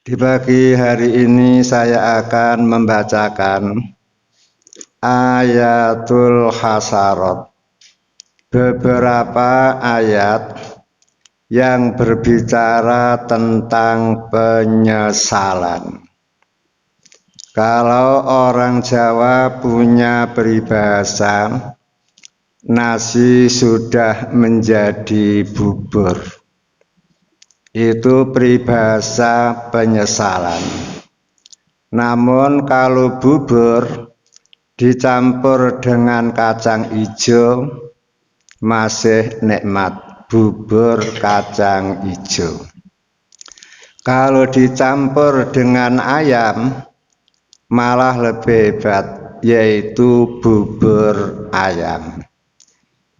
Di pagi hari ini saya akan membacakan ayatul hasarat, beberapa ayat yang berbicara tentang penyesalan. Kalau orang Jawa punya peribahasa, nasi sudah menjadi bubur. Itu peribahasa penyesalan. Namun kalau bubur dicampur dengan kacang hijau masih nikmat, bubur kacang hijau. Kalau dicampur dengan ayam malah lebih hebat, yaitu bubur ayam.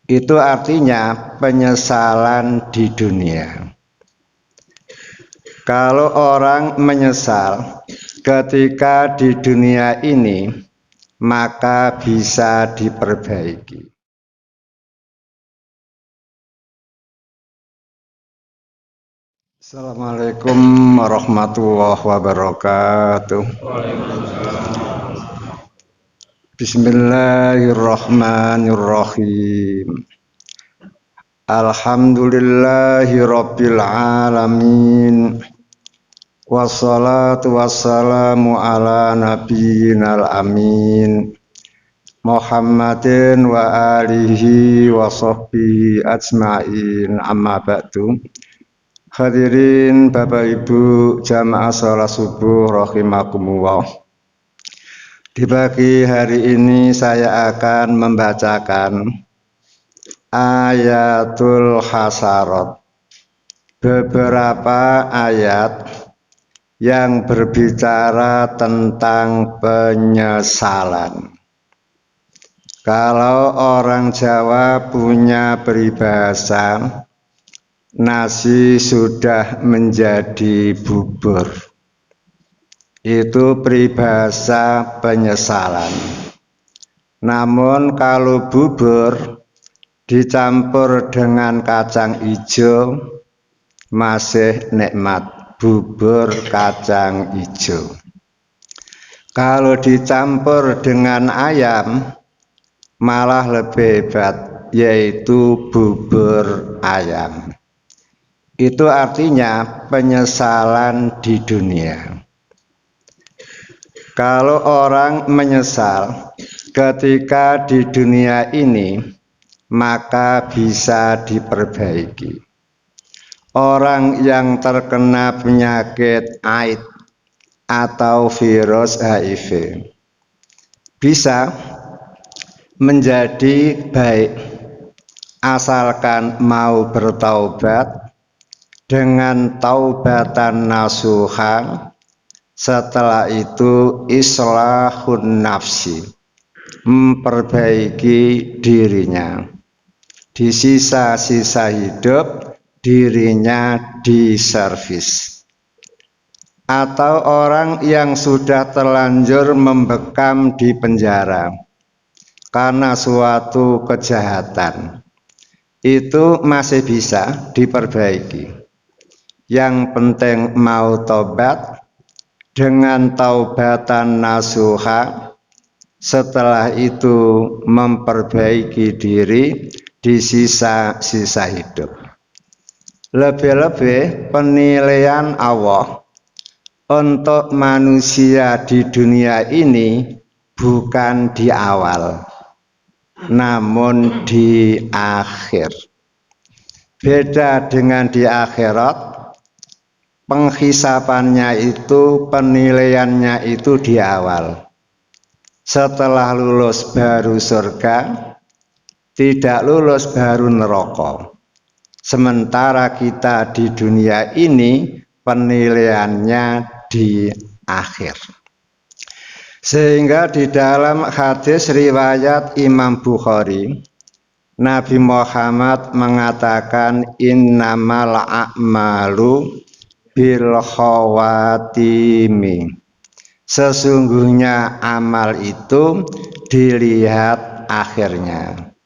Itu artinya penyesalan di dunia. Kalau orang menyesal ketika di dunia ini, maka bisa diperbaiki. Assalamualaikum warahmatullahi wabarakatuh. Bismillahirrahmanirrahim. Alhamdulillahi rabbil alamin. Wassalatu wassalamu ala nabiyyinal amin Muhammadin wa alihi wa sahbihi ajma'in, amma ba'du. Hadirin Bapak Ibu jamaah salat subuh rahimakumullah. Di pagi hari ini saya akan membacakan ayatul hasarat, beberapa ayat yang berbicara tentang penyesalan. Kalau orang Jawa punya peribahasa, nasi sudah menjadi bubur. Itu peribahasa penyesalan. Namun kalau bubur dicampur dengan kacang hijau masih nikmat, bubur kacang hijau. Kalau dicampur dengan ayam malah lebih hebat, yaitu bubur ayam. Itu artinya penyesalan di dunia. Kalau orang menyesal ketika di dunia ini, maka bisa diperbaiki. Orang yang terkena penyakit AIDS atau virus HIV bisa menjadi baik asalkan mau bertaubat dengan taubatan nasuha. Setelah itu islahun nafsi, memperbaiki dirinya. Di sisa-sisa hidup dirinya diservis. Atau orang yang sudah terlanjur membekam di penjara karena suatu kejahatan, itu masih bisa diperbaiki. Yang penting mau tobat dengan taubatan nasuha. Setelah itu memperbaiki diri di sisa-sisa hidup. Lebih-lebih penilaian Allah untuk manusia di dunia ini bukan di awal, namun di akhir. Beda dengan di akhirat, penghisapannya itu, penilaiannya itu di awal. Setelah lulus baru surga, tidak lulus baru neraka. Sementara kita di dunia ini penilaiannya di akhir. Sehingga di dalam hadis riwayat Imam Bukhari, Nabi Muhammad mengatakan innamal a'malu bil khawatimi. Sesungguhnya amal itu dilihat akhirnya.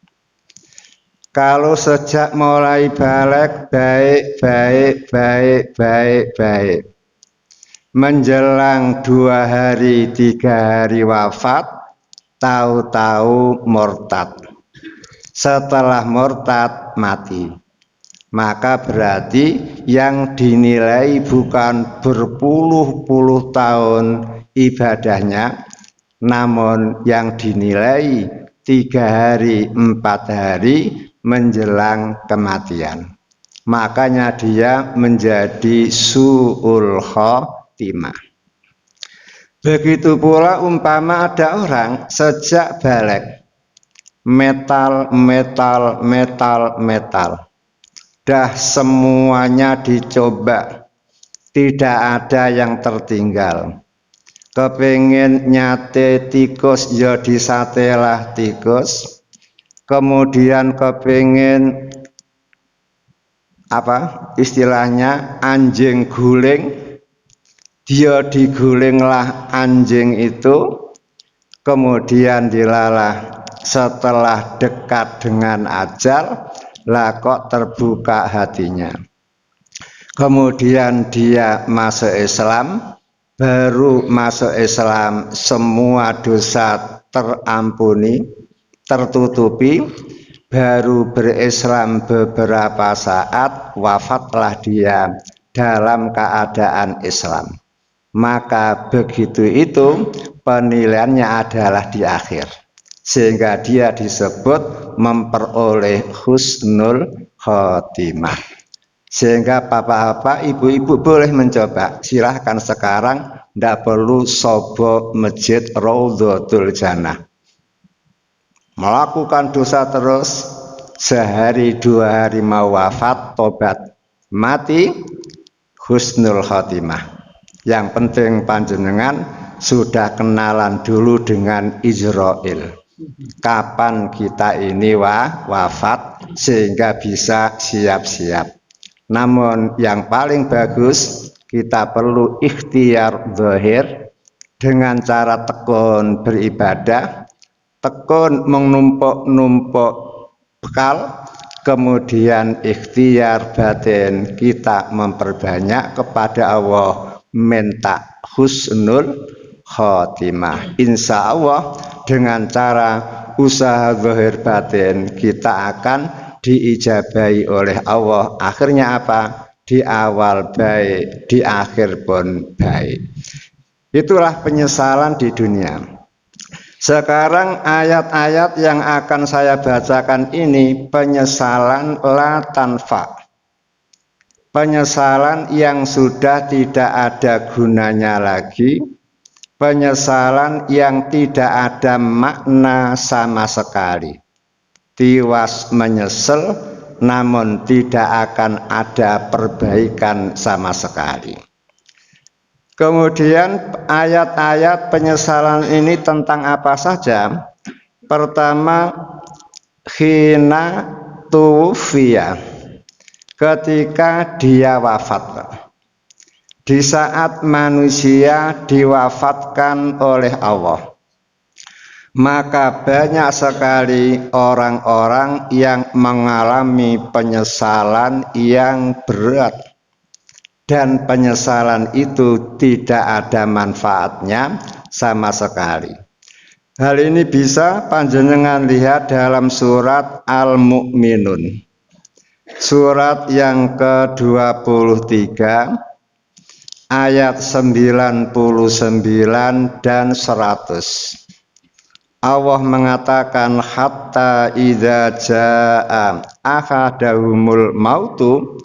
Kalau sejak mulai balik baik. menjelang 2 hari 3 hari wafat, tahu-tahu murtad. Setelah murtad mati. Maka berarti yang dinilai bukan berpuluh-puluh tahun ibadahnya, namun yang dinilai 3 hari 4 hari menjelang kematian. Makanya dia menjadi su'ul khotimah. Begitu pula umpama ada orang sejak balik metal dah semuanya dicoba, tidak ada yang tertinggal. Kepingin nyate tikus ya disatelah tikus, kemudian kepingin apa istilahnya anjing guling, dia digulinglah anjing itu, kemudian dilalah setelah dekat dengan ajal, lah kok terbuka hatinya. Kemudian dia masuk Islam, baru masuk Islam semua dosa terampuni, tertutupi, baru berislam beberapa saat wafatlah dia dalam keadaan Islam. Maka begitu itu penilaiannya adalah di akhir. Sehingga dia disebut memperoleh husnul khotimah. Sehingga bapak-bapak, ibu-ibu boleh mencoba. Silahkan sekarang, tidak perlu sobo masjid Raudhatul Jannah. Melakukan dosa terus, sehari 2 hari mau wafat, tobat, mati, husnul khotimah. Yang penting panjenengan sudah kenalan dulu dengan Israel. Kapan kita ini wafat sehingga bisa siap-siap. Namun yang paling bagus kita perlu ikhtiar zahir dengan cara tekun beribadah, tekun menumpuk bekal, kemudian ikhtiar batin kita memperbanyak kepada Allah, minta husnul khotimah. Insya Allah dengan cara usaha zahir batin kita akan diijabahi oleh Allah. Akhirnya apa? Di awal baik, di akhir pun baik. Itulah penyesalan di dunia. Sekarang ayat-ayat yang akan saya bacakan ini penyesalan la tanfa. Penyesalan yang sudah tidak ada gunanya lagi, penyesalan yang tidak ada makna sama sekali. Tiwas menyesal, namun tidak akan ada perbaikan sama sekali. Kemudian ayat-ayat penyesalan ini tentang apa saja? Pertama, khina tuwfiya, ketika dia wafat. Di saat manusia diwafatkan oleh Allah, maka banyak sekali orang-orang yang mengalami penyesalan yang berat, dan penyesalan itu tidak ada manfaatnya sama sekali. Hal ini bisa panjenengan lihat dalam surat Al-Mu'minun, surat yang ke-23 ayat 99 dan 100. Allah mengatakan hatta idza jaa ahadahumul mautu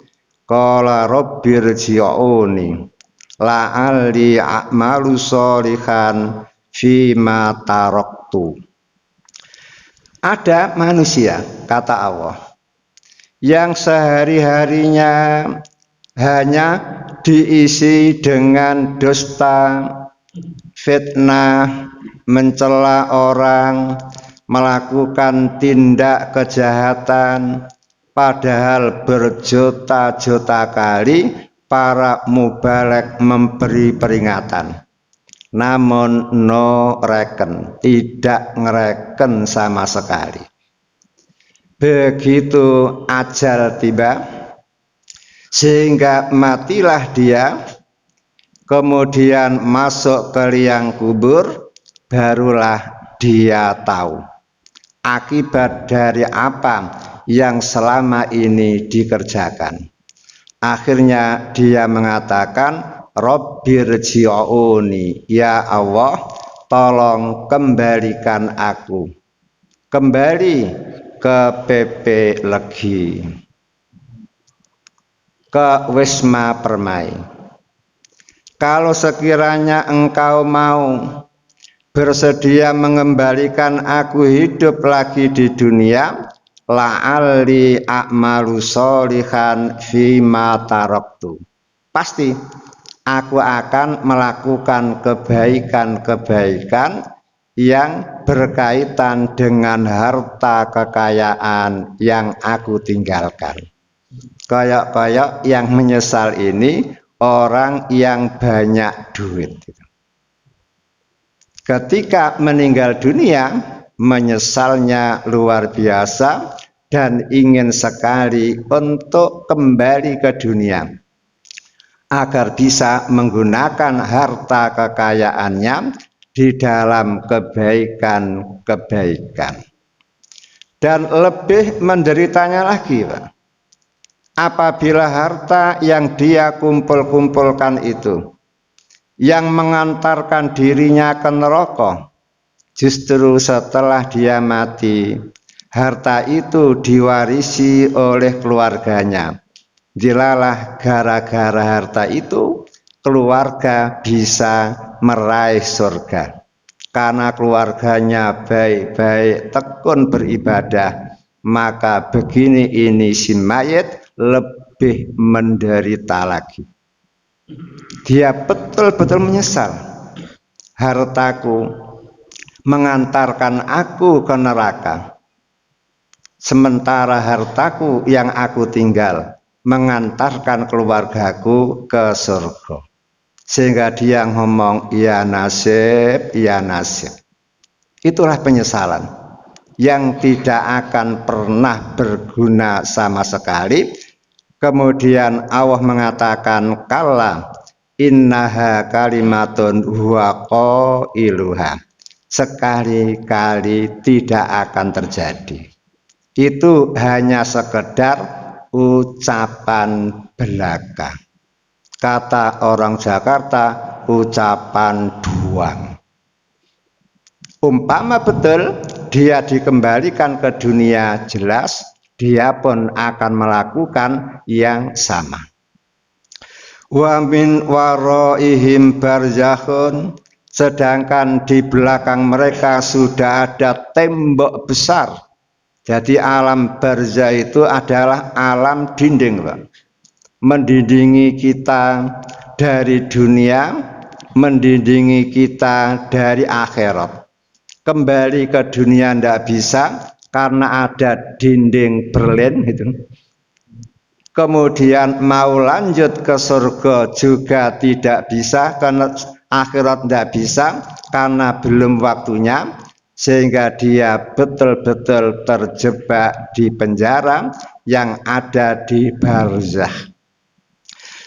qala rabbirji'uni la'alli a'malu sholihan fima taraktu. Ada manusia, kata Allah, yang sehari-harinya hanya diisi dengan dusta, fitnah, mencela orang, melakukan tindak kejahatan, padahal berjuta-juta kali para mubalek memberi peringatan. Namun no reken, tidak ngereken sama sekali. Begitu ajal tiba, sehingga matilah dia, kemudian masuk ke liang kubur, barulah dia tahu akibat dari apa yang selama ini dikerjakan. Akhirnya dia mengatakan, Rabbirji'uni, ya Allah, tolong kembalikan aku kembali ke PP Legi, ke Wisma Permai. Kalau sekiranya engkau mau bersedia mengembalikan aku hidup lagi di dunia, la'alli a'malu sholihan fima taraktu. Pasti aku akan melakukan kebaikan-kebaikan yang berkaitan dengan harta kekayaan yang aku tinggalkan. Kayak yang menyesal ini orang yang banyak duit. Ketika meninggal dunia, menyesalnya luar biasa dan ingin sekali untuk kembali ke dunia agar bisa menggunakan harta kekayaannya di dalam kebaikan-kebaikan. Dan lebih menderitanya lagi, Pak, apabila harta yang dia kumpul-kumpulkan itu yang mengantarkan dirinya ke neraka, justru setelah dia mati, harta itu diwarisi oleh keluarganya. Dilalah gara-gara harta itu, keluarga bisa meraih surga. Karena keluarganya baik-baik tekun beribadah, maka begini ini si mayit lebih menderita lagi. Dia betul-betul menyesal, hartaku mengantarkan aku ke neraka, sementara hartaku yang aku tinggal mengantarkan keluargaku ke surga. Sehingga dia ngomong, ya nasib, ya nasib. Itulah penyesalan yang tidak akan pernah berguna sama sekali. Kemudian Allah mengatakan, kalla innaha kalimatun huwa qailuha. Sekali-kali tidak akan terjadi. Itu hanya sekedar ucapan belaka. Kata orang Jakarta, ucapan doang. Umpama betul dia dikembalikan ke dunia, jelas dia pun akan melakukan yang sama. Wa min waraihim barzakhun, sedangkan di belakang mereka sudah ada tembok besar. Jadi alam barzah itu adalah alam dinding, Pak. Mendindingi kita dari dunia, mendindingi kita dari akhirat. Kembali ke dunia tidak bisa karena ada dinding Berlin gitu. Kemudian mau lanjut ke surga juga tidak bisa, karena akhirat tidak bisa karena belum waktunya, sehingga dia betul-betul terjebak di penjara yang ada di barzakh.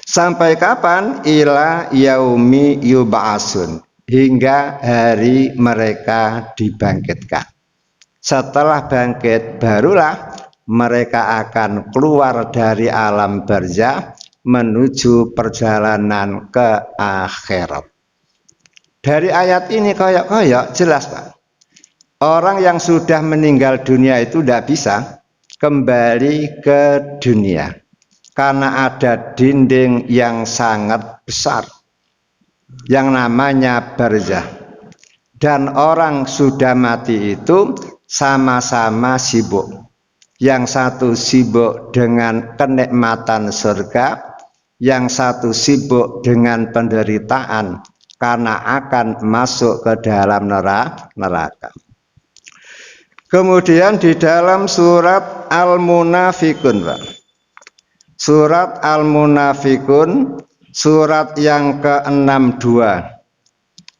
Sampai kapan? Ila yaumi yub'atsun, hingga hari mereka dibangkitkan. Setelah bangkit barulah mereka akan keluar dari alam barzakh menuju perjalanan ke akhirat. Dari ayat ini koyok-koyok jelas, Pak. Orang yang sudah meninggal dunia itu tidak bisa kembali ke dunia. Karena ada dinding yang sangat besar yang namanya barzakh. Dan orang sudah mati itu sama-sama sibuk. Yang satu sibuk dengan kenikmatan surga, yang satu sibuk dengan penderitaan karena akan masuk ke dalam neraka. Kemudian di dalam surat Al-Munafikun, Pak. Surat Al-Munafikun, surat yang ke-62,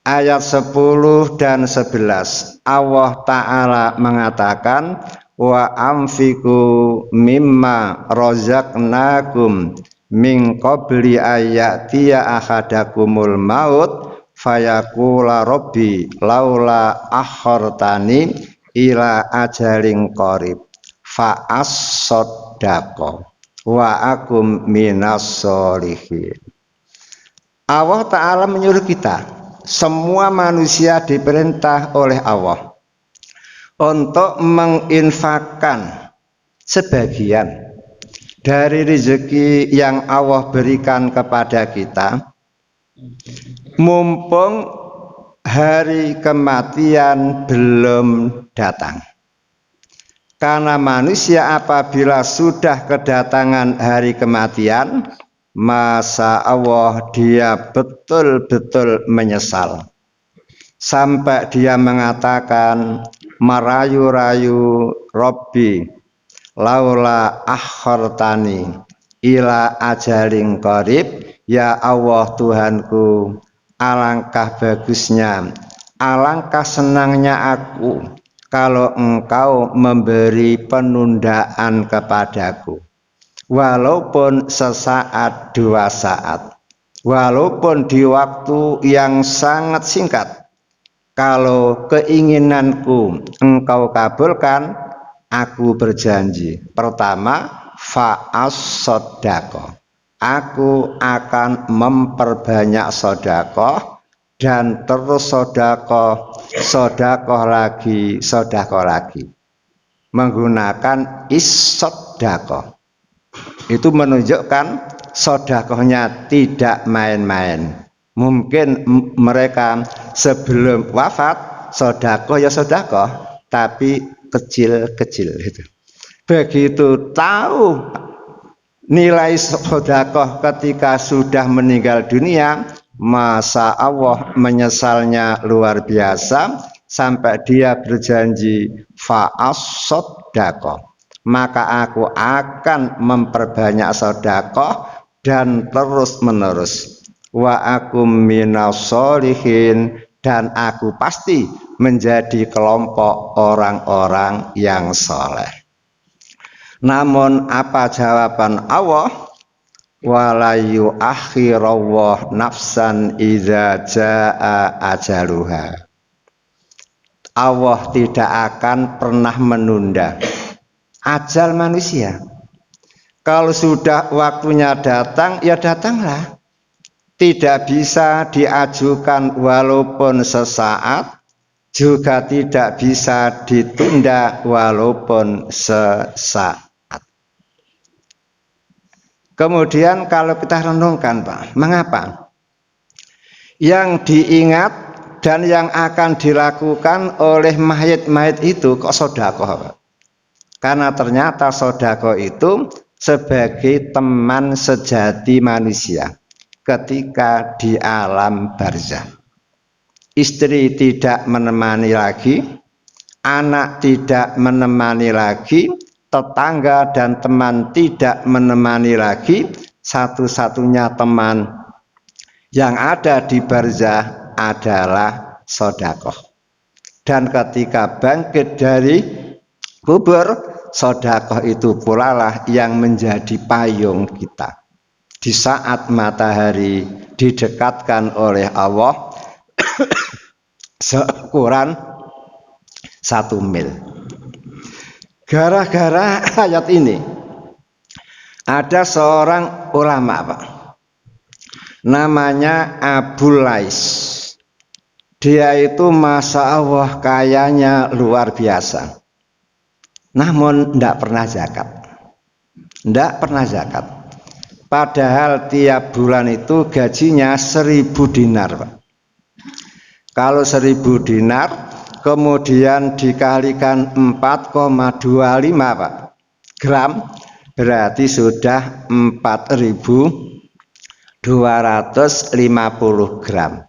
ayat 10 dan 11. Allah Ta'ala mengatakan, wa amfiku mimma rozaqnakum min qabli ayatiya ahadakumul maut fayaqula rabbi laula akhartani ila ajalin qarib fa as-saddaqa wa akum minas sholihin. Allah Ta'ala menyuruh kita, semua manusia diperintah oleh Allah untuk menginfakkan sebagian dari rezeki yang Allah berikan kepada kita, mumpung hari kematian belum datang. Karena manusia apabila sudah kedatangan hari kematian, masa Allah dia betul-betul menyesal. Sampai dia mengatakan, merayu-rayu Robbi laula akhartani ila ajalin qarib, ya Allah Tuhanku, alangkah bagusnya, alangkah senangnya aku kalau engkau memberi penundaan kepadaku, walaupun sesaat 2 saat, walaupun di waktu yang sangat singkat. Kalau keinginanku engkau kabulkan, aku berjanji, pertama, fa'as-sodaqoh, aku akan memperbanyak sodakoh, dan terus sodakoh lagi, menggunakan is-sodakoh. Itu menunjukkan sodakohnya tidak main-main. Mungkin mereka sebelum wafat sodakoh ya sodakoh, tapi kecil-kecil gitu. Begitu tahu nilai sodakoh ketika sudah meninggal dunia, masa Allah menyesalnya luar biasa sampai dia berjanji fa'as-sodakoh, maka aku akan memperbanyak sodakoh dan terus menerus. Wa akum minas sholihin, dan aku pasti menjadi kelompok orang-orang yang soleh. Namun apa jawaban Allah? Wala yu'akhirallahu nafsan idza jaa ajaluha. Allah tidak akan pernah menunda ajal manusia. Kalau sudah waktunya datang, ya datanglah. Tidak bisa diajukan walaupun sesaat, juga tidak bisa ditunda walaupun sesaat. Kemudian kalau kita renungkan, Pak, mengapa yang diingat dan yang akan dilakukan oleh mayit-mayit itu kok sodakoh, Pak? Karena ternyata sodakoh itu sebagai teman sejati manusia ketika di alam barzah. Istri tidak menemani lagi, anak tidak menemani lagi, tetangga dan teman tidak menemani lagi. Satu-satunya teman yang ada di barzah adalah sodakoh. Dan ketika bangkit dari kubur, sodakoh itu pula lah yang menjadi payung kita. Di saat matahari didekatkan oleh Allah seukuran 1 mil. Gara-gara ayat ini ada seorang ulama, Pak, namanya Abu Lais. Dia itu masya Allah kayanya luar biasa, namun tidak pernah zakat. Padahal tiap bulan itu gajinya 1.000 dinar, Pak. Kalau 1.000 dinar kemudian dikalikan 4,25, Pak, gram, berarti sudah 4.250 gram.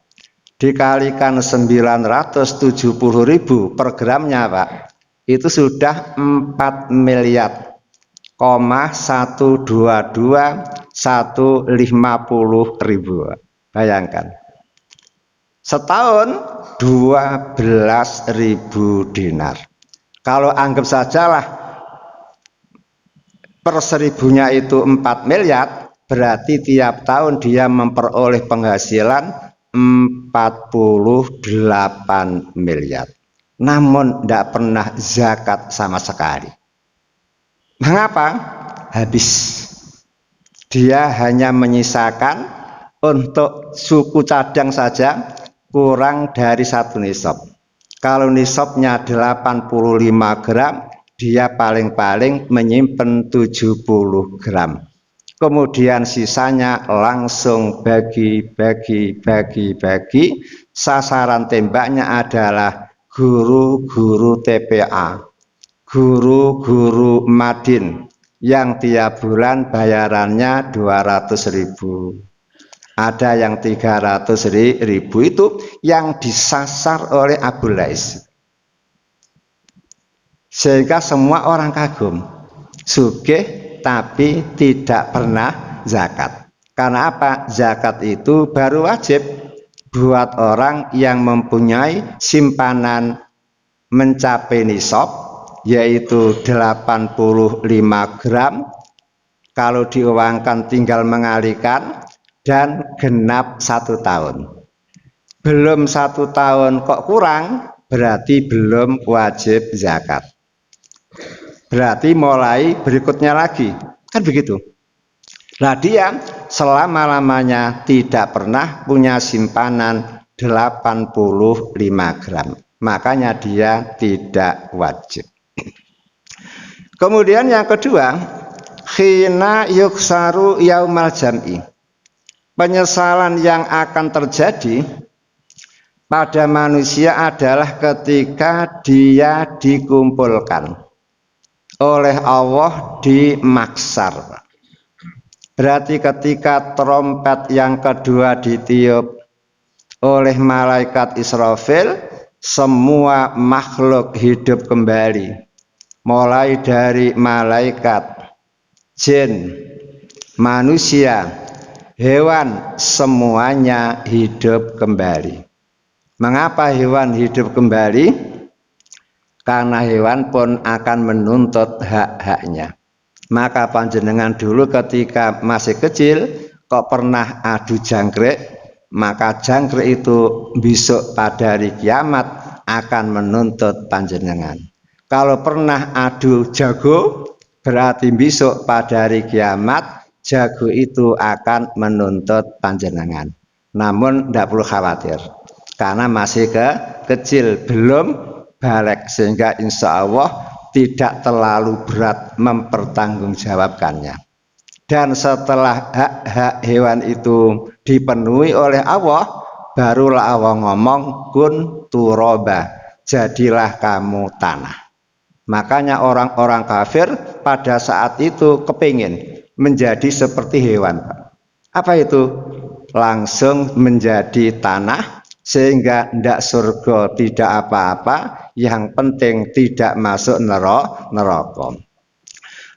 Dikalikan 970.000 per gramnya, Pak, itu sudah 4 miliar. 122.150.000. Bayangkan. Setahun 12.000 dinar. Kalau anggap sajalah per 1.000-nya itu 4 miliar, berarti tiap tahun dia memperoleh penghasilan 48 miliar. Namun tidak pernah zakat sama sekali. Mengapa? Habis. Dia hanya menyisakan untuk suku cadang saja kurang dari 1 nisab. Kalau nisabnya 85 gram, dia paling-paling menyimpan 70 gram. Kemudian sisanya langsung bagi. Sasaran tembaknya adalah guru-guru TPA, guru-guru Madin yang tiap bulan bayarannya 200.000. Ada yang 300.000, itu yang disasar oleh Abu Lais. Sehingga semua orang kagum. Sugih tapi tidak pernah zakat. Karena apa? Zakat itu baru wajib buat orang yang mempunyai simpanan mencapai nisab, yaitu 85 gram. Kalau diuangkan tinggal mengalihkan, dan genap 1 tahun. Belum 1 tahun kok kurang, berarti belum wajib zakat. Berarti mulai berikutnya lagi, kan begitu. Nah, dia selama-lamanya tidak pernah punya simpanan 85 gram. Makanya dia tidak wajib. Kemudian yang kedua, khina yuksaru yaumal jam'i. Penyesalan yang akan terjadi pada manusia adalah ketika dia dikumpulkan oleh Allah di mahsyar. Berarti ketika trompet yang kedua ditiup oleh malaikat Israfil, semua makhluk hidup kembali. Mulai dari malaikat, jin, manusia, hewan, semuanya hidup kembali. Mengapa hewan hidup kembali? Karena hewan pun akan menuntut hak-haknya. Maka panjenengan dulu ketika masih kecil kok pernah adu jangkrik, maka jangkrik itu besok pada hari kiamat akan menuntut panjenengan. Kalau pernah adu jago, berarti besok pada hari kiamat jago itu akan menuntut panjenengan. Namun tidak perlu khawatir, karena masih kecil, belum balik, sehingga insya Allah tidak terlalu berat mempertanggungjawabkannya. Dan setelah hak-hak hewan itu dipenuhi oleh Allah, barulah Allah ngomong kun turoba, jadilah kamu tanah. Makanya orang-orang kafir pada saat itu kepingin menjadi seperti hewan. Apa itu? Langsung menjadi tanah, sehingga tidak surga, tidak apa-apa, yang penting tidak masuk neraka.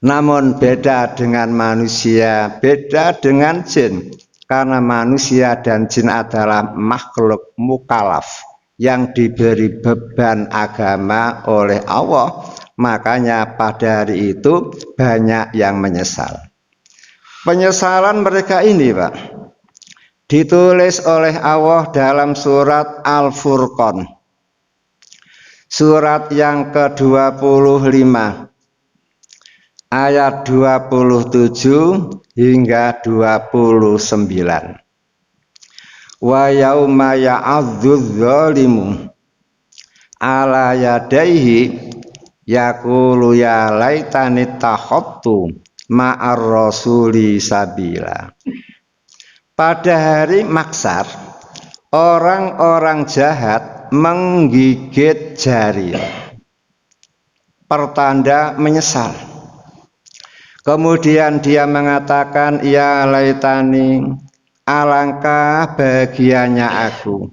Namun beda dengan manusia, beda dengan jin, karena manusia dan jin adalah makhluk mukallaf yang diberi beban agama oleh Allah. Makanya pada hari itu banyak yang menyesal. Penyesalan mereka ini, Pak, ditulis oleh Allah dalam surat Al-Furqan, surat yang ke-25, ayat 27 hingga 29. Wa yauma ya'adzuz zalimu ala yadaihi yaqulu ya laitani takhottu ma'ar rasuli sabila. Pada hari mahsyar, orang-orang jahat menggigit jari, pertanda menyesal. Kemudian dia mengatakan, ya laitani, alangkah bahagianya aku,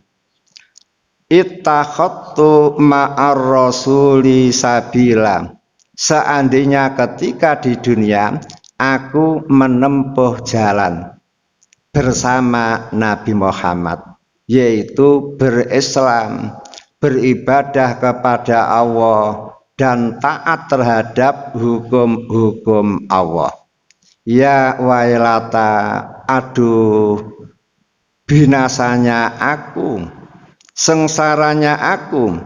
ittakhadtu ma'ar rasuli sabila, seandainya ketika di dunia aku menempuh jalan bersama Nabi Muhammad, yaitu berislam, beribadah kepada Allah dan taat terhadap hukum-hukum Allah. Ya wailata, aduh binasanya aku, sengsaranya aku,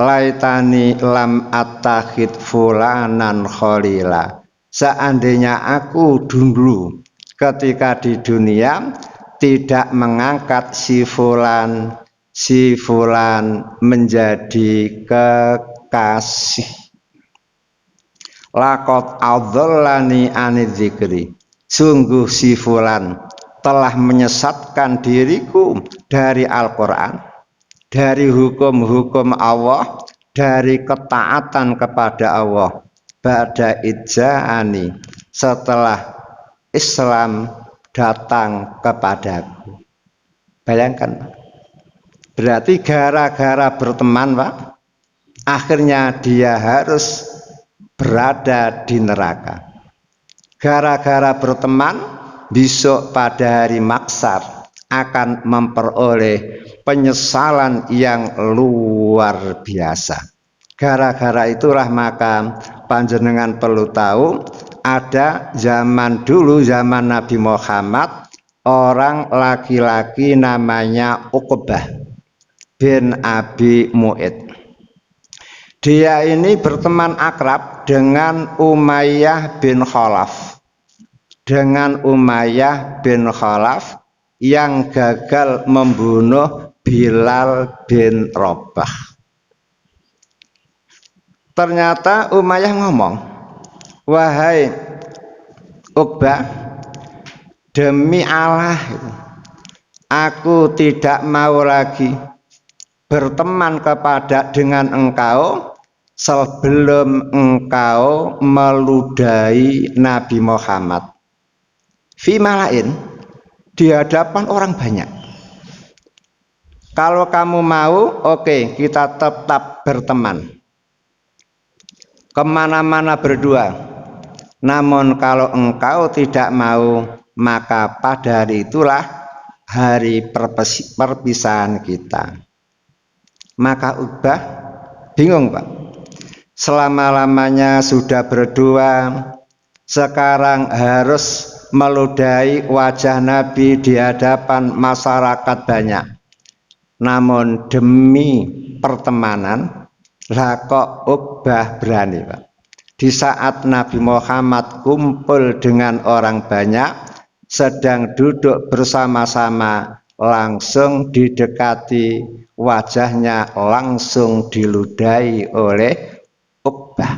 laitani lam attakhid fulanan khalila. Seandainya aku dulu ketika di dunia tidak mengangkat si fulan menjadi kekasih. Laqad adhallani anidzikri. Sungguh si fulan telah menyesatkan diriku dari Al-Qur'an, dari hukum-hukum Allah, dari ketaatan kepada Allah. Ba'da idza'ani, setelah Islam datang kepadaku. Bayangkan, berarti gara-gara berteman, Pak, akhirnya dia harus berada di neraka. Gara-gara berteman, besok pada hari maksar akan memperoleh penyesalan yang luar biasa. Gara-gara itulah maka panjenengan perlu tahu, ada zaman dulu, zaman Nabi Muhammad, orang laki-laki namanya Uqbah bin Abi Mu'id. Dia ini berteman akrab dengan Umayyah bin Khalaf. Dengan Umayyah bin Khalaf yang gagal membunuh Bilal bin Rabah. Ternyata Umayyah ngomong, wahai Uqbah, demi Allah, aku tidak mau lagi berteman dengan engkau sebelum engkau meludahi Nabi Muhammad. Fi malain, di hadapan orang banyak. Kalau kamu mau, oke, kita tetap berteman, kemana-mana berdua. Namun kalau engkau tidak mau, maka pada hari itulah hari perpisahan kita. Maka Uqbah bingung, Pak. Selama-lamanya sudah berdua, sekarang harus meludahi wajah Nabi di hadapan masyarakat banyak. Namun demi pertemanan, lah kok Uqbah berani, Pak. Di saat Nabi Muhammad kumpul dengan orang banyak, sedang duduk bersama-sama, langsung didekati wajahnya, langsung diludahi oleh Uqbah.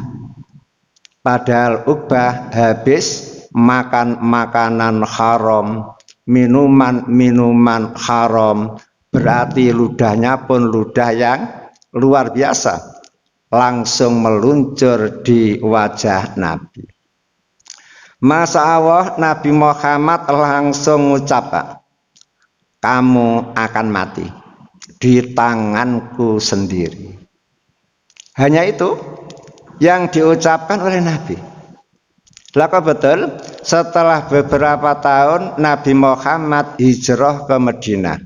Padahal Uqbah habis makan makanan haram, minuman haram, berarti ludahnya pun ludah yang luar biasa, langsung meluncur di wajah Nabi. Masya Allah, Nabi Muhammad langsung ngucap, kamu akan mati di tanganku sendiri. Hanya itu yang diucapkan oleh Nabi. Laka betul, setelah beberapa tahun Nabi Muhammad hijrah ke Madinah.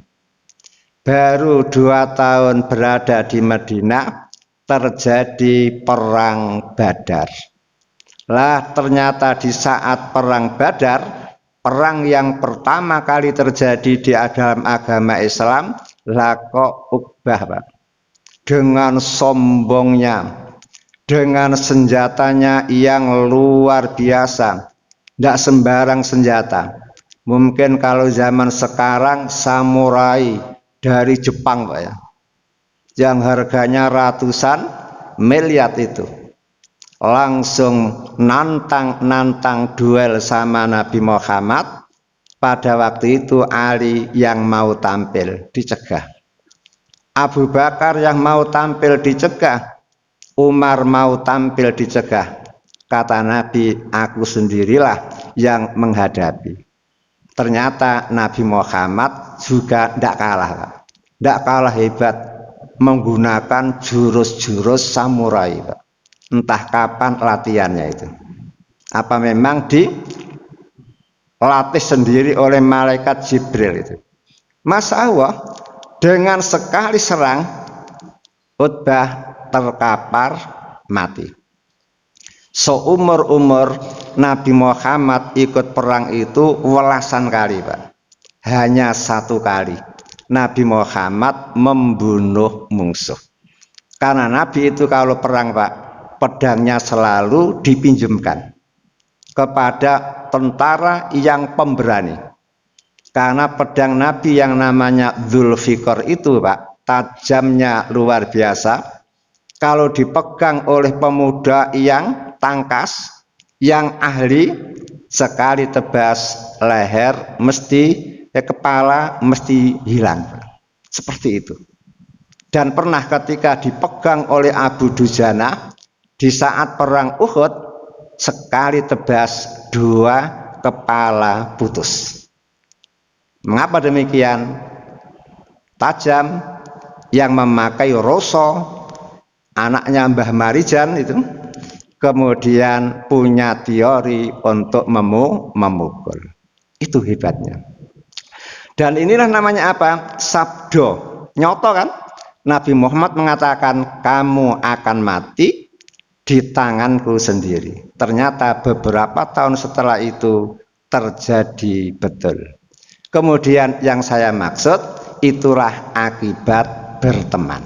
Baru 2 tahun berada di Madinah, terjadi perang Badar. Lah ternyata di saat perang Badar, perang yang pertama kali terjadi di dalam agama Islam, lah kok Uqbah, Pak, dengan sombongnya, dengan senjatanya yang luar biasa, tidak sembarang senjata. Mungkin kalau zaman sekarang samurai dari Jepang, Pak, ya, yang harganya ratusan miliar itu, langsung nantang duel sama Nabi Muhammad. Pada waktu itu Ali yang mau tampil dicegah, Abu Bakar yang mau tampil dicegah, Umar mau tampil dicegah. Kata Nabi, aku sendirilah yang menghadapi. Ternyata Nabi Muhammad juga tidak kalah hebat, menggunakan jurus-jurus samurai, Pak. Entah kapan latihannya itu. Apa memang dilatih sendiri oleh malaikat Jibril itu. Masya Allah, dengan sekali serang, Uqbah terkapar mati. Seumur-umur Nabi Muhammad ikut perang itu welasan kali, Pak. Hanya satu kali Nabi Muhammad membunuh musuh. Karena Nabi itu kalau perang, Pak, pedangnya selalu dipinjamkan kepada tentara yang pemberani. Karena pedang Nabi yang namanya Dzulfikar itu, Pak, tajamnya luar biasa. Kalau dipegang oleh pemuda yang tangkas, yang ahli, sekali tebas leher mesti kepala mesti hilang. Seperti itu. Dan pernah ketika dipegang oleh Abu Dujana di saat perang Uhud, sekali tebas 2 kepala putus. Mengapa demikian? Tajam, yang memakai Roso, anaknya Mbah Marijan itu, kemudian punya teori untuk memukul. Itu hebatnya. Dan inilah namanya apa? Sabdo. Nyoto kan? Nabi Muhammad mengatakan, kamu akan mati di tanganku sendiri. Ternyata beberapa tahun setelah itu terjadi betul. Kemudian yang saya maksud, itulah akibat berteman.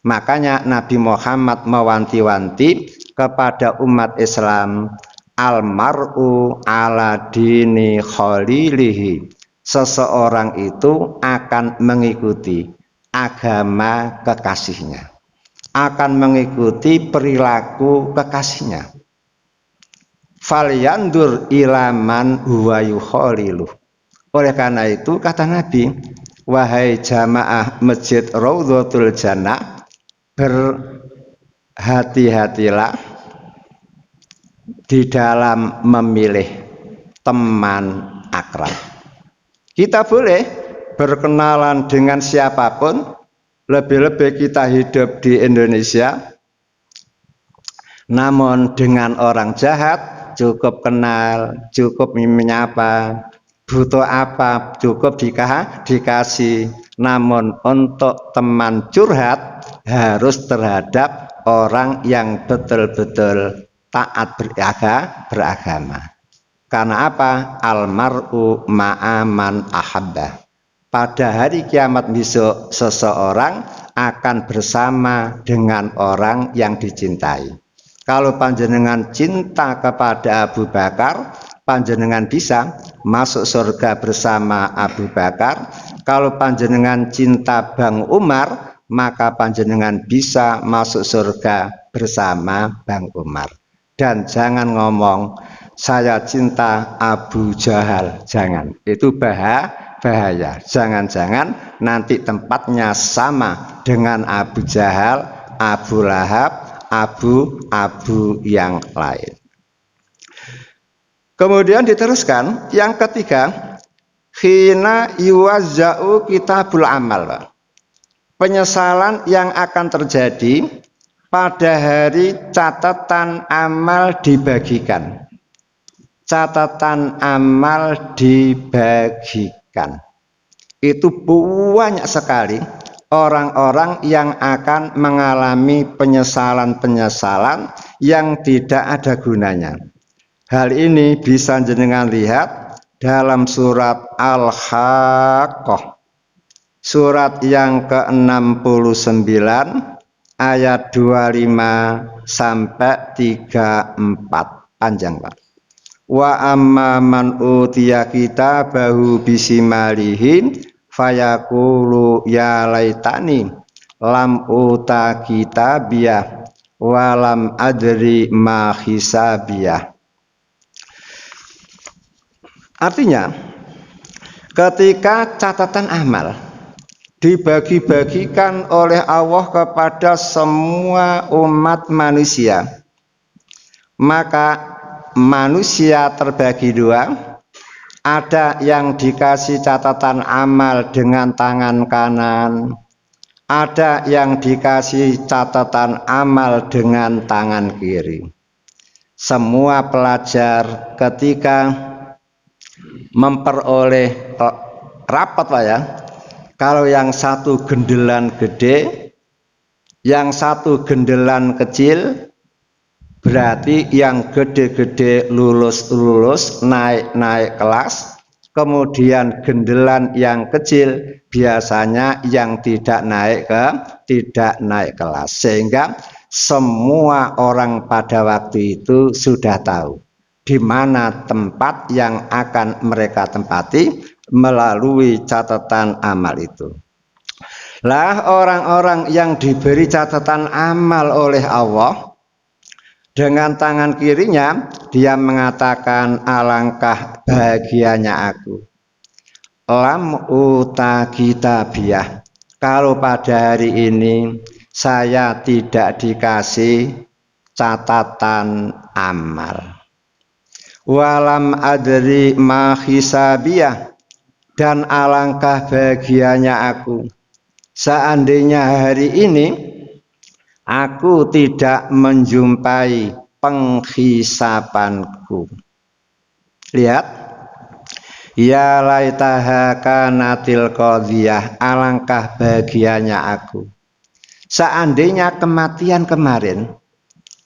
Makanya Nabi Muhammad mewanti-wanti kepada umat Islam, almar'u ala dini khalilihi. Seseorang itu akan mengikuti agama kekasihnya, akan mengikuti perilaku kekasihnya. Falyandur ilaman huwa yukhaliluh. Oleh karena itu kata Nabi, wahai jamaah Masjid Raudhatul Jannah, berhati-hatilah di dalam memilih teman akrab. Kita boleh berkenalan dengan siapapun, lebih-lebih kita hidup di Indonesia. Namun dengan orang jahat cukup kenal, cukup menyapa, butuh apa cukup dikasih. Namun untuk teman curhat harus terhadap orang yang betul-betul taat beragama. Karena apa? Almar'u ma'aman ahabbah. Pada hari kiamat besok seseorang akan bersama dengan orang yang dicintai. Kalau panjenengan cinta kepada Abu Bakar, panjenengan bisa masuk surga bersama Abu Bakar. Kalau panjenengan cinta Bang Umar, maka panjenengan bisa masuk surga bersama Bang Umar. Dan jangan ngomong saya cinta Abu Jahal, jangan. Itu bahaya. Jangan-jangan nanti tempatnya sama dengan Abu Jahal, Abu Lahab, Abu yang lain. Kemudian diteruskan yang ketiga, khina yuwazza'u kitabul amal. Penyesalan yang akan terjadi pada hari catatan amal dibagikan. Catatan amal dibagikan. Itu banyak sekali orang-orang yang akan mengalami penyesalan-penyesalan yang tidak ada gunanya. Hal ini bisa jenengan lihat dalam surat Al-Haqqah, surat yang ke-69 ayat 25 sampai 34, panjang Pak. Wa amma man utiya kitabahu bisimalihi fayaqulu ya laitani lam uta kitabiyah wa lam adri ma hisabiyah. Artinya, ketika catatan amal dibagi-bagikan oleh Allah kepada semua umat manusia, maka manusia terbagi dua. Ada yang dikasih catatan amal dengan tangan kanan, ada yang dikasih catatan amal dengan tangan kiri. Semua pelajar ketika memperoleh rapat Pak ya, kalau yang satu gendelan gede, yang satu gendelan kecil, Berarti yang gede-gede lulus naik kelas, kemudian gendelan yang kecil biasanya yang tidak naik kelas, sehingga semua orang pada waktu itu sudah tahu di mana tempat yang akan mereka tempati melalui catatan amal itu. Lah orang-orang yang diberi catatan amal oleh Allah, dengan tangan kirinya dia mengatakan, alangkah bahagianya aku. Lam uta kitabiyah. Kalau pada hari ini saya tidak dikasih catatan amal. Walam adri ma hisabiyah. Dan alangkah bahagianya aku. Seandainya hari ini aku tidak menjumpai penghisapanku. Lihat, ya laitaha kanatil qadhiyah, alangkah bahagianya aku. Seandainya kematian kemarin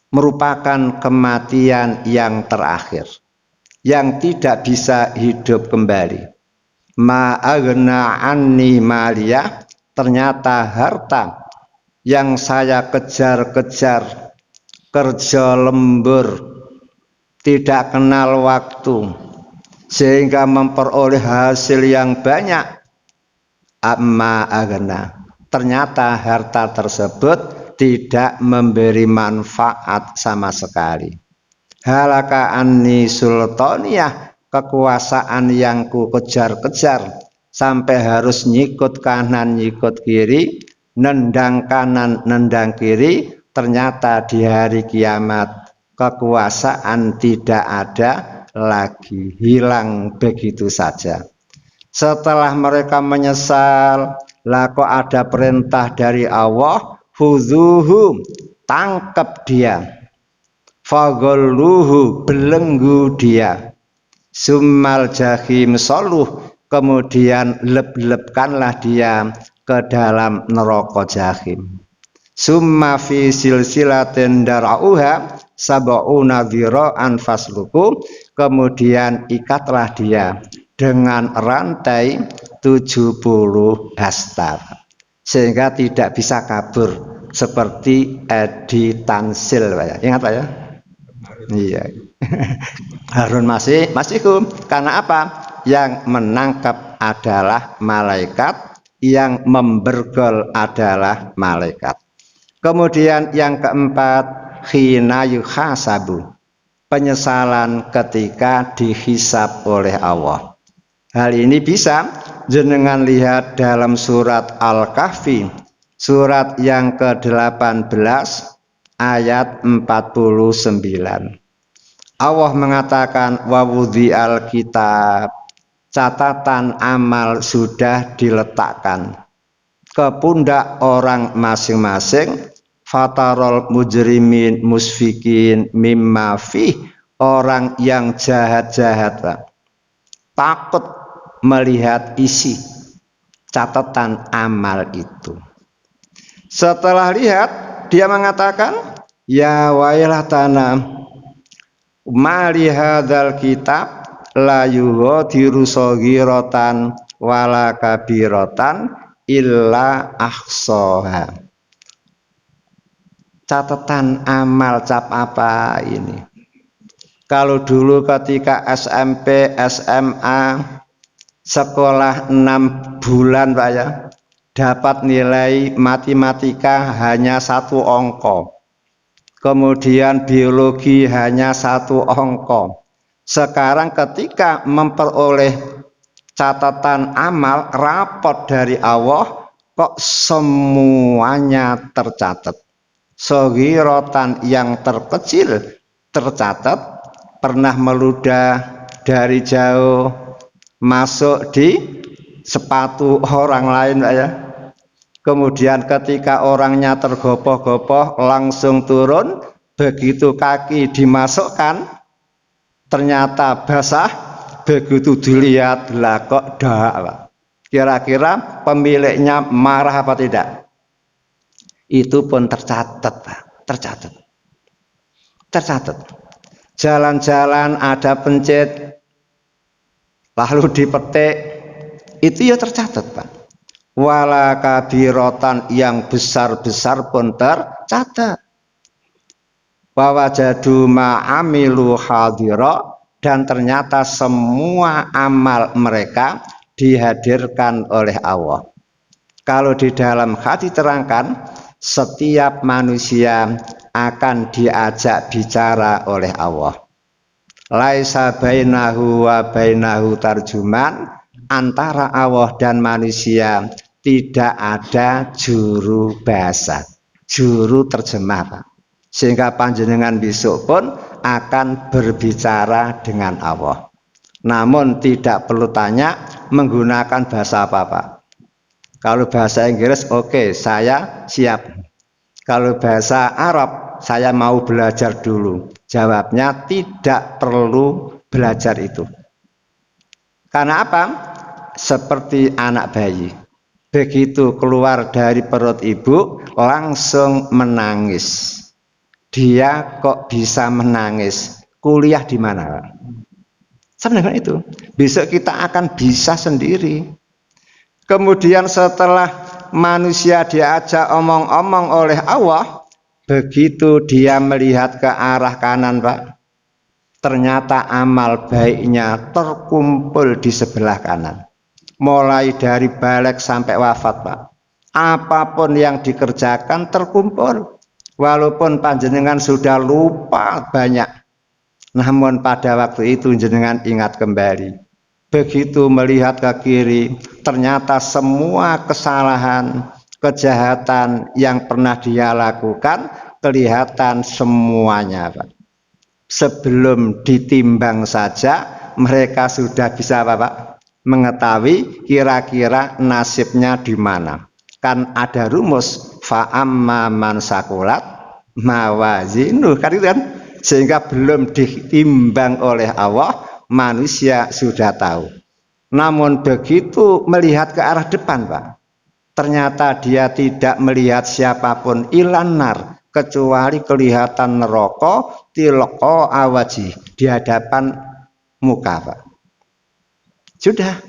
merupakan kematian yang terakhir, yang tidak bisa hidup kembali. Ma aghna anni maliyah, ternyata harta yang saya kejar-kejar, kerja lembur, tidak kenal waktu, sehingga memperoleh hasil yang banyak. Amma agna, ternyata harta tersebut tidak memberi manfaat sama sekali. Halaka anni sultaniyah, kekuasaan yang ku kejar-kejar sampai harus nyikut kanan nyikut kiri, nendang kanan nendang kiri, ternyata di hari kiamat kekuasaan tidak ada lagi, hilang begitu saja. Setelah mereka menyesal, lah kok ada perintah dari Allah, huzuhu, tangkap dia, fagolluhu, belenggu dia, summal jahim soluh, kemudian leb-lebkanlah dia ke dalam neraka jahim. Summa fi silsilatin darauha sab'una dhira'an fasluku, kemudian ikatlah dia dengan rantai 70 hasta sehingga tidak bisa kabur seperti Edi Tansil, Pak ya. Ingat Pak ya? Iya. Harun masihum. Karena apa? Yang menangkap adalah malaikat, yang membergol adalah malaikat. Kemudian yang keempat, khina yuhasabu, penyesalan ketika dihisab oleh Allah. Hal ini bisa jenengan lihat dalam surat Al-Kahfi, surat yang ke-18 ayat 49. Allah mengatakan, wawudhi al-kitab, catatan amal sudah diletakkan ke pundak orang masing-masing. Fatarol mujrimin musfikin mimma fih, orang yang jahat-jahat takut melihat isi catatan amal itu. Setelah lihat, dia mengatakan, ya wailatana, mali hadzal kitab la yughadiru shaghiratan wala kabiratan illa ahsaha. Catatan amal cap apa ini? Kalau dulu ketika SMP, SMA, sekolah 6 bulan Pak ya, dapat nilai matematika hanya 1 angka. Kemudian biologi hanya 1 angka. Sekarang ketika memperoleh catatan amal, rapot dari Allah, kok semuanya tercatat. Shaghiratan, yang terkecil tercatat, pernah meludah dari jauh masuk di sepatu orang lain ya. Kemudian ketika orangnya tergopoh-gopoh langsung turun, begitu kaki dimasukkan ternyata basah, begitu dilihat lah kok dak. Kira-kira pemiliknya marah apa tidak? Itu pun tercatat, Pak. Tercatat. tercatat. Jalan-jalan ada pencet, lalu dipetik, itu ya tercatat, Pak. Wala kabirotan, yang besar-besar pun tercatat. Wawajadu ma'amilu hadira, dan ternyata semua amal mereka dihadirkan oleh Allah. Kalau di dalam hadis terangkan, setiap manusia akan diajak bicara oleh Allah. Laisa bainahu wa bainahu tarjuman, antara Allah dan manusia tidak ada juru bahasa, juru terjemah, Pak. Sehingga panjenengan besok pun akan berbicara dengan Allah. Namun tidak perlu tanya menggunakan bahasa apa, Pak. Kalau bahasa Inggris, oke, saya siap. Kalau bahasa Arab, saya mau belajar dulu. Jawabnya tidak perlu belajar itu. Karena apa? Seperti anak bayi. Begitu keluar dari perut ibu, langsung menangis. Dia kok bisa menangis? Kuliah di mana? Sebenarnya itu. Besok kita akan bisa sendiri. Kemudian setelah manusia diajak omong-omong oleh Allah, begitu dia melihat ke arah kanan, Pak, ternyata amal baiknya terkumpul di sebelah kanan. Mulai dari balik sampai wafat, Pak. Apapun yang dikerjakan terkumpul. Walaupun panjenengan sudah lupa banyak, namun pada waktu itu jenengan ingat kembali. Begitu melihat ke kiri, ternyata semua kesalahan, kejahatan yang pernah dia lakukan kelihatan semuanya, Pak. Sebelum ditimbang saja mereka sudah bisa, Pak, mengetahui kira-kira nasibnya di mana. Kan ada rumus fa'amma man sakulat mawazinu, kan itu kan? Sehingga belum ditimbang oleh Allah, manusia sudah tahu. Namun begitu melihat ke arah depan, Pak, ternyata dia tidak melihat siapapun ilanar, kecuali kelihatan neraka tilqa awaji, di hadapan muka, Pak. Sudah,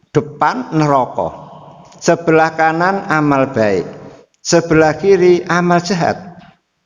depan neraka. Sebelah kanan amal baik, sebelah kiri amal jahat.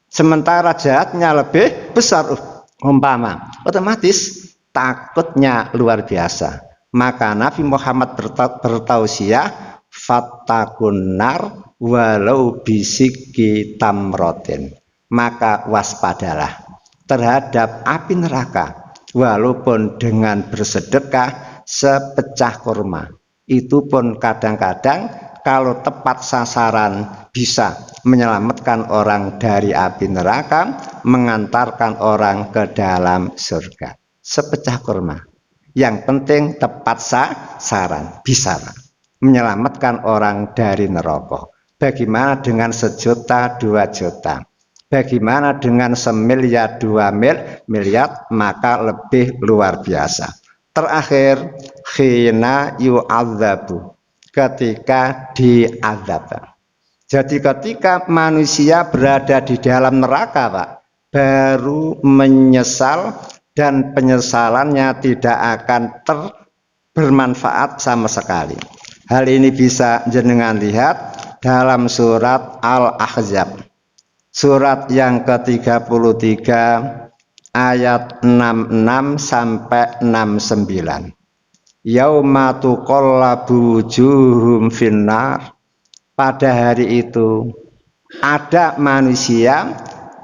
Sementara jahatnya lebih besar umpama, otomatis takutnya luar biasa. Maka Nabi Muhammad bertausiah, fattakun nar walau bisiki tamrotin. Maka waspadalah terhadap api neraka, walaupun dengan bersedekah sepecah kurma. Itu pun kadang-kadang kalau tepat sasaran bisa menyelamatkan orang dari api neraka, mengantarkan orang ke dalam surga. Sepecah kurma. Yang penting tepat sasaran, bisa, Pak, menyelamatkan orang dari neraka. Bagaimana dengan 1 juta, 2 juta? Bagaimana dengan 1 miliar, 2 miliar? Maka lebih luar biasa. Terakhir, khina yu'adzabu, ketika diazab. Jadi ketika manusia berada di dalam neraka, Pak, baru menyesal, dan penyesalannya tidak akan bermanfaat sama sekali. Hal ini bisa jenengan lihat dalam surat Al-Ahzab, surat yang ke-33 ayat 66 sampai 69. Yauma tuqallabu wujuhum finnar, pada hari itu ada manusia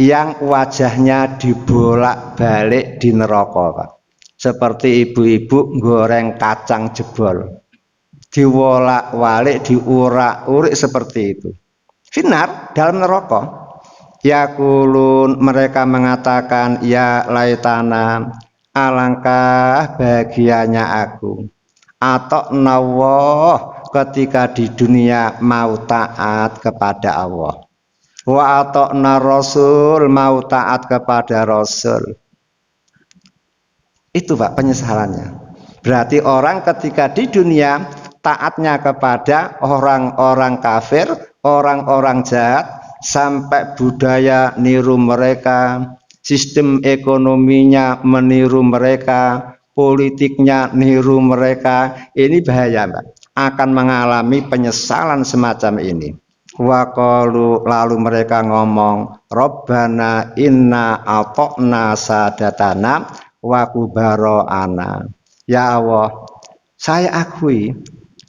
yang wajahnya dibolak-balik di neraka, Pak. Seperti ibu-ibu goreng kacang jebol, diwolak-walik, diurak-urik seperti itu. Finnar, dalam neraka. Yaqulun, mereka mengatakan, ya laitana, alangkah bahagianya aku, atau nawah, ketika di dunia mau taat kepada Allah, wa ata'na rasul, mau taat kepada rasul. Itu, Pak, penyesalannya. Berarti orang ketika di dunia taatnya kepada orang-orang kafir, orang-orang jahat, sampai budaya niru mereka, sistem ekonominya meniru mereka, politiknya niru mereka, ini bahaya, Mbak. Akan mengalami penyesalan semacam ini. Waqalu, lalu mereka ngomong, Rabbana inna atokna sadatana wa kubaro'ana. Ya Allah, saya akui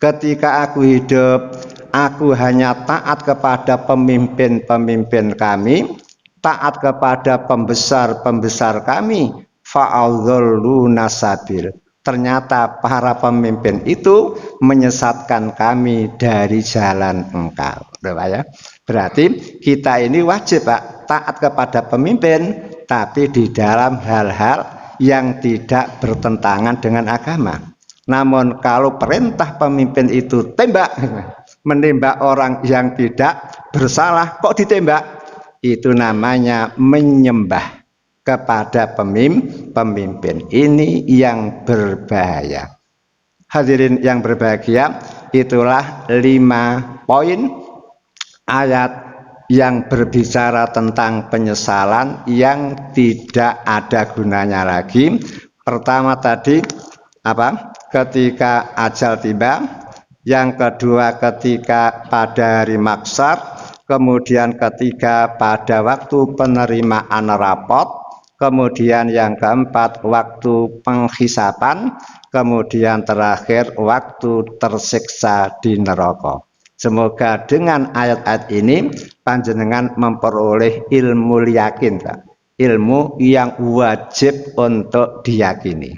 ketika aku hidup, aku hanya taat kepada pemimpin-pemimpin kami, taat kepada pembesar-pembesar kami, fa'adzalluna sabil. Ternyata para pemimpin itu menyesatkan kami dari jalan Engkau. Ya. Berarti kita ini wajib, Pak, taat kepada pemimpin, tapi di dalam hal-hal yang tidak bertentangan dengan agama. Namun kalau perintah pemimpin itu tembak, menembak orang yang tidak bersalah, kok ditembak? Itu namanya menyembah kepada pemimpin. Ini yang berbahaya. Hadirin yang berbahagia, itulah 5 poin ayat yang berbicara tentang penyesalan yang tidak ada gunanya lagi. Pertama tadi apa? Ketika ajal tiba. Yang kedua ketika pada hari mahsyar. Kemudian ketiga pada waktu penerimaan rapot. Kemudian yang keempat waktu penghisapan. Kemudian terakhir waktu tersiksa di neraka. Semoga dengan ayat-ayat ini panjenengan memperoleh ilmu yakin, Pak. Ilmu yang wajib untuk diyakini.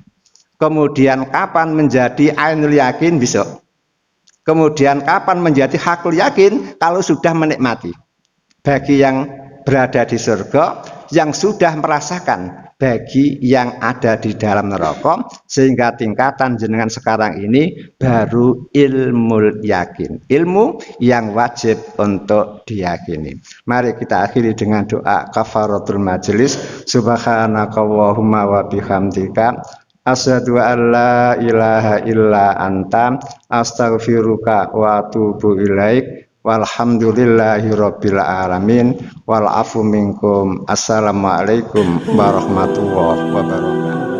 Kemudian kapan menjadi ainul yakin? Besok. Kemudian kapan menjadi hakul yakin? Kalau sudah menikmati. Bagi yang berada di surga, yang sudah merasakan, bagi yang ada di dalam neraka, sehingga tingkatan jenengan sekarang ini baru ilmu yakin, ilmu yang wajib untuk diyakini. Mari kita akhiri dengan doa kafaratul majelis. Subhanakallahumma wa bihamdika asyhadu an la ilaha illa anta astaghfiruka wa atubu ilaik. Walhamdulillahi rabbil alamin. Wal afu minkum. Assalamualaikum warahmatullahi wabarakatuh.